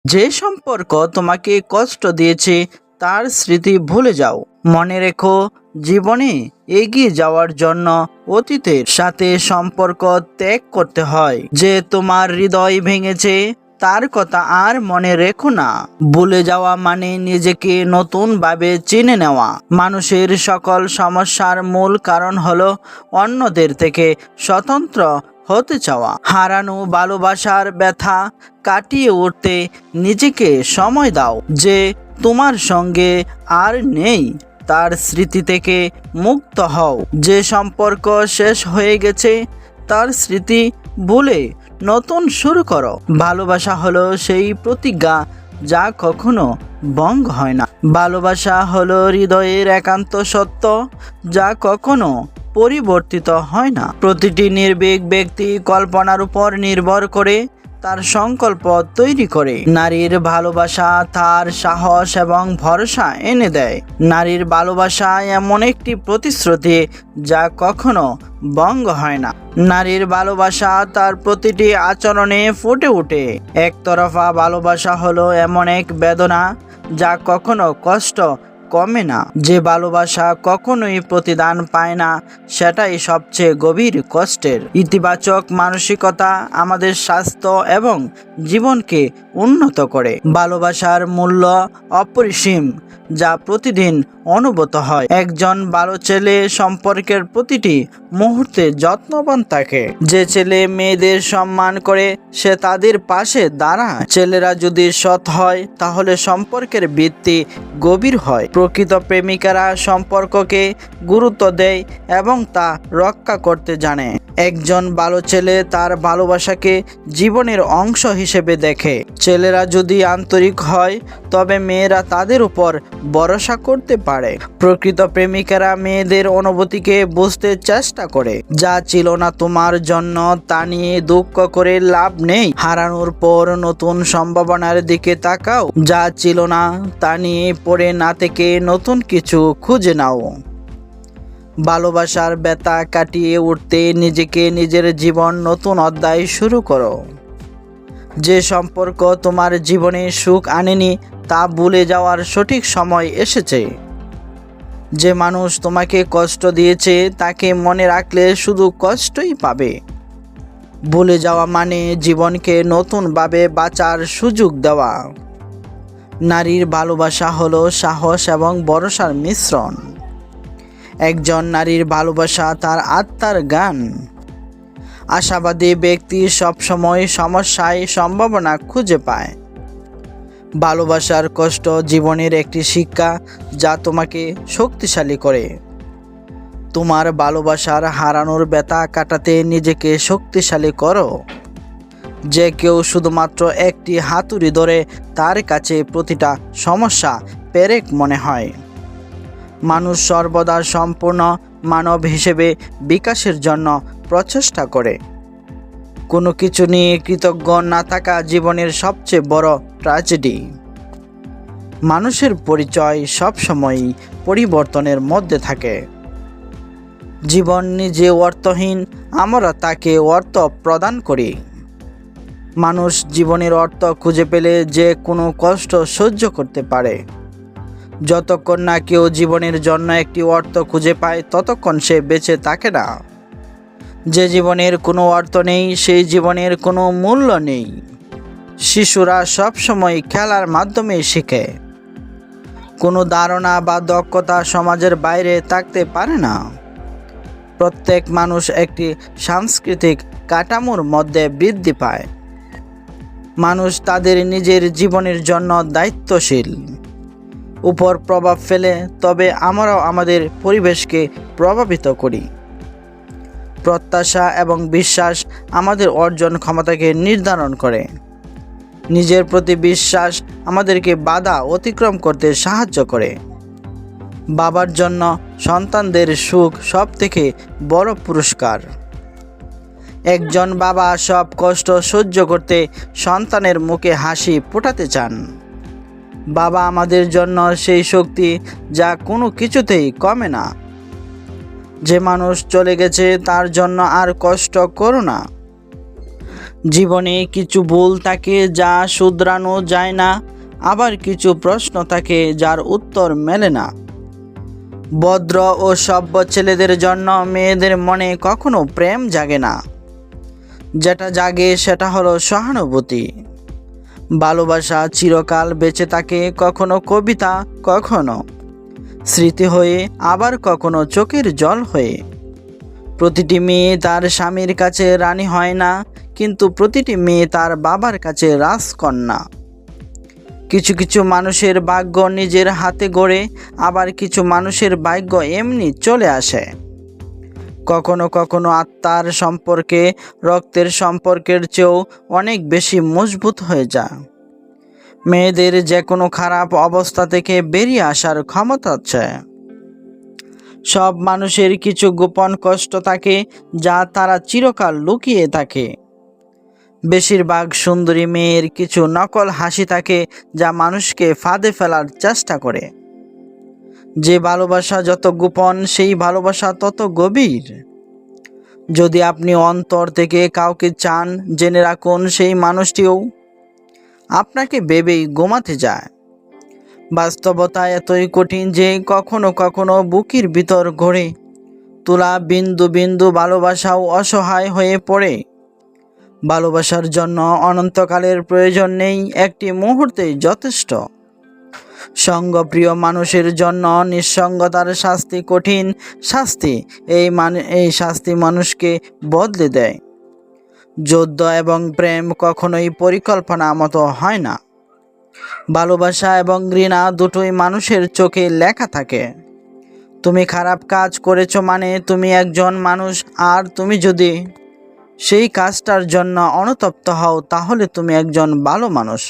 যে সম্পর্ক তোমাকে কষ্ট দিয়েছে তার স্মৃতি ভুলে যাও। মনে রেখো, জীবনে এগিয়ে যাওয়ার জন্য অতীতের সাথে সম্পর্ক ত্যাগ করতে হয়। যে তোমার হৃদয় ভেঙেছে তার কথা আর মনে রেখো না। ভুলে যাওয়া মানে নিজেকে নতুনভাবে চিনে নেওয়া। মানুষের সকল সমস্যার মূল কারণ হলো অন্যদের থেকে স্বতন্ত্র হতে চাওয়া। হারানো ভালোবাসার ব্যথা কাটিয়ে উঠতে নিজেকে সময় দাও। যে তোমার সঙ্গে আর নেই তার স্মৃতি থেকে মুক্ত হও। যে সম্পর্ক শেষ হয়ে গেছে তার স্মৃতি ভুলে নতুন শুরু করো। ভালোবাসা হলো সেই প্রতিজ্ঞা যা কখনো ভঙ্গ হয় না। ভালোবাসা হলো হৃদয়ের একান্ত সত্য যা কখনো পরিবর্তিত হয় না। প্রতিটি নির্ভীক ব্যক্তি কল্পনার উপর নির্ভর করে তার সংকল্প তৈরি করে। নারীর ভালোবাসা তার সাহস এবং ভরসা এনে দেয়। নারীর ভালোবাসা এমন একটি প্রতিশ্রুতি যা কখনো ভঙ্গ হয় না। নারীর ভালোবাসা তার প্রতিটি আচরণে ফুটে ওঠে। একতরফা ভালোবাসা হলো এমন এক বেদনা যা কখনো কষ্ট কমে না। যে ভালোবাসা কখনোই প্রতিদান পায় না সেটাই সবচেয়ে গভীর কষ্টের। ইতিবাচক মানসিকতা আমাদের স্বাস্থ্য এবং জীবনকে উন্নত করে। ভালোবাসার মূল্য অপরিসীম যা প্রতিদিন অনুভূত হয়। একজন ভালো ছেলে সম্পর্কের প্রতিটি মুহূর্তে যত্নবান থাকে। যে ছেলে মেয়েদের সম্মান করে সে তাদের পাশে দাঁড়ায়। ছেলেরা যদি সৎ হয় তাহলে সম্পর্কের ভিত্তি গভীর হয়। প্রকৃত প্রেমিকারা সম্পর্ককে গুরুত্ব দেয় এবং তা রক্ষা করতে জানে। একজন ভালো ছেলে তার ভালোবাসাকে জীবনের অংশ হিসেবে দেখে। ছেলেরা যদি আন্তরিক হয় তবে মেয়েরা তাদের উপর ভরসা করতে পারে। প্রকৃত প্রেমিকারা মেয়েদের অনুভূতিকে বুঝতে চেষ্টা করে। যা ছিল না তোমার জন্য তা নিয়ে দুঃখ করে লাভ নেই। হারানোর পর নতুন সম্ভাবনার দিকে তাকাও। যা ছিল না তা নিয়ে পড়ে না থেকে নতুন কিছু খুঁজে নাও। ভালোবাসার ব্যথা কাটিয়ে উঠতে নিজেকে নিজের জীবন নতুন অধ্যায় শুরু করো। যে সম্পর্ক তোমার জীবনে সুখ আনেনি তা ভুলে যাওয়ার সঠিক সময় এসেছে। যে মানুষ তোমাকে কষ্ট দিয়েছে তাকে মনে রাখলে শুধু কষ্টই পাবে। ভুলে যাওয়া মানে জীবনকে নতুনভাবে বাঁচার সুযোগ দেওয়া। নারীর ভালোবাসা হলো সাহস এবং ভরসার মিশ্রণ। একজন নারীর ভালোবাসা তার আত্মার গান। আশাবাদী ব্যক্তি সবসময় সমস্যায় সম্ভাবনা খুঁজে পায়। ভালোবাসার কষ্ট জীবনের একটি শিক্ষা যা তোমাকে শক্তিশালী করে। তোমার ভালোবাসার হারানোর ব্যথা কাটাতে নিজেকে শক্তিশালী করো। যে কেউ শুধুমাত্র একটি হাতুড়ি ধরে তার কাছে প্রতিটা সমস্যা পেরেক মনে হয়। মানুষ সর্বদা সম্পূর্ণ মানব হিসেবে বিকাশের জন্য প্রচেষ্টা করে। কোনো কিছু নিয়ে কৃতজ্ঞ না থাকা জীবনের সবচেয়ে বড় ট্র্যাজেডি। মানুষের পরিচয় সবসময়ই পরিবর্তনের মধ্যে থাকে। জীবন নিজে অর্থহীন, আমরা তাকে অর্থ প্রদান করি। মানুষ জীবনের অর্থ খুঁজে পেলে যে কোনো কষ্ট সহ্য করতে পারে। যতক্ষণ না কেউ জীবনের জন্য একটি অর্থ খুঁজে পায় ততক্ষণ সে বেঁচে থাকে না। যে জীবনের কোনো অর্থ নেই সেই জীবনের কোনো মূল্য নেই। শিশুরা সবসময় খেলার মাধ্যমে শিখে। কোনো ধারণা বা দক্ষতা সমাজের বাইরে থাকতে পারে না। প্রত্যেক মানুষ একটি সাংস্কৃতিক কাঠামোর মধ্যে বৃদ্ধি পায়। মানুষ তাদের নিজের জীবনের জন্য দায়িত্বশীল। উপর প্রভাব ফেলে তবে আমরাও আমাদের পরিবেশকে প্রভাবিত করি। প্রত্যাশা এবং বিশ্বাস আমাদের অর্জন ক্ষমতাকে নির্ধারণ করে। নিজের প্রতি বিশ্বাস আমাদেরকে বাধা অতিক্রম করতে সাহায্য করে। বাবার জন্য সন্তানদের সুখ সবথেকে বড় পুরস্কার। একজন বাবা সব কষ্ট সহ্য করতে সন্তানের মুখে হাসি ফোটাতে চান। বাবা আমাদের জন্য সেই শক্তি যা কোনো কিছুতেই কমে না। যে মানুষ চলে গেছে তার জন্য আর কষ্ট করো না। জীবনে কিছু ভুল থাকে যা শুধরানো যায় না, আবার কিছু প্রশ্ন থাকে যার উত্তর মেলে না। ভদ্র ও সভ্য ছেলেদের জন্য মেয়েদের মনে কখনো প্রেম জাগে না, যেটা জাগে সেটা হলো সহানুভূতি। ভালোবাসা চিরকাল বেঁচে থাকে, কখনো কবিতা, কখনো স্মৃতি হয়ে, আবার কখনো চোখের জল হয়ে। প্রতিটি মেয়ে তার স্বামীর কাছে রানী হয় না, কিন্তু প্রতিটি মেয়ে তার বাবার কাছে রাজকন্যা। কিছু কিছু মানুষের ভাগ্য নিজের হাতে গড়ে, আবার কিছু মানুষের ভাগ্য এমনি চলে আসে। কখনো কখনো আত্মার সম্পর্কে রক্তের সম্পর্কের চেয়েও অনেক বেশি মজবুত হয়ে যায়। মেয়েদের যে কোনো খারাপ অবস্থা থেকে বেরিয়ে আসার ক্ষমতা আছে। সব মানুষের কিছু গোপন কষ্ট থাকে যা তারা চিরকাল লুকিয়ে থাকে। বেশিরভাগ সুন্দরী মেয়ের কিছু নকল হাসি থাকে যা মানুষকে ফাঁদে ফেলার চেষ্টা করে। যে ভালোবাসা যত গোপন, সেই ভালোবাসা তত গভীর। যদি আপনি অন্তর থেকে কাউকে চান, জেনে রাখুন সেই মানুষটিও আপনাকে ভেবেই ঘুমাতে যায়। বাস্তবতা এতই কঠিন যে কখনো কখনো বুকের ভিতর গড়ে তোলা বিন্দু বিন্দু ভালোবাসাও অসহায় হয়ে পড়ে। ভালোবাসার জন্য অনন্তকালের প্রয়োজন নেই, একটি মুহূর্তেই যথেষ্ট। সঙ্গপ্রিয় মানুষের জন্য নিঃসঙ্গতার শাস্তি কঠিন শাস্তি। এই শাস্তি মানুষকে বদলে দেয়। যুদ্ধ এবং প্রেম কখনোই পরিকল্পনা মতো হয় না। ভালোবাসা এবং ঘৃণা দুটোই মানুষের চোখে লেখা থাকে। তুমি খারাপ কাজ করেছো মানে তুমি একজন মানুষ, আর তুমি যদি সেই কাজটার জন্য অনুতপ্ত হও তাহলে তুমি একজন ভালো মানুষ।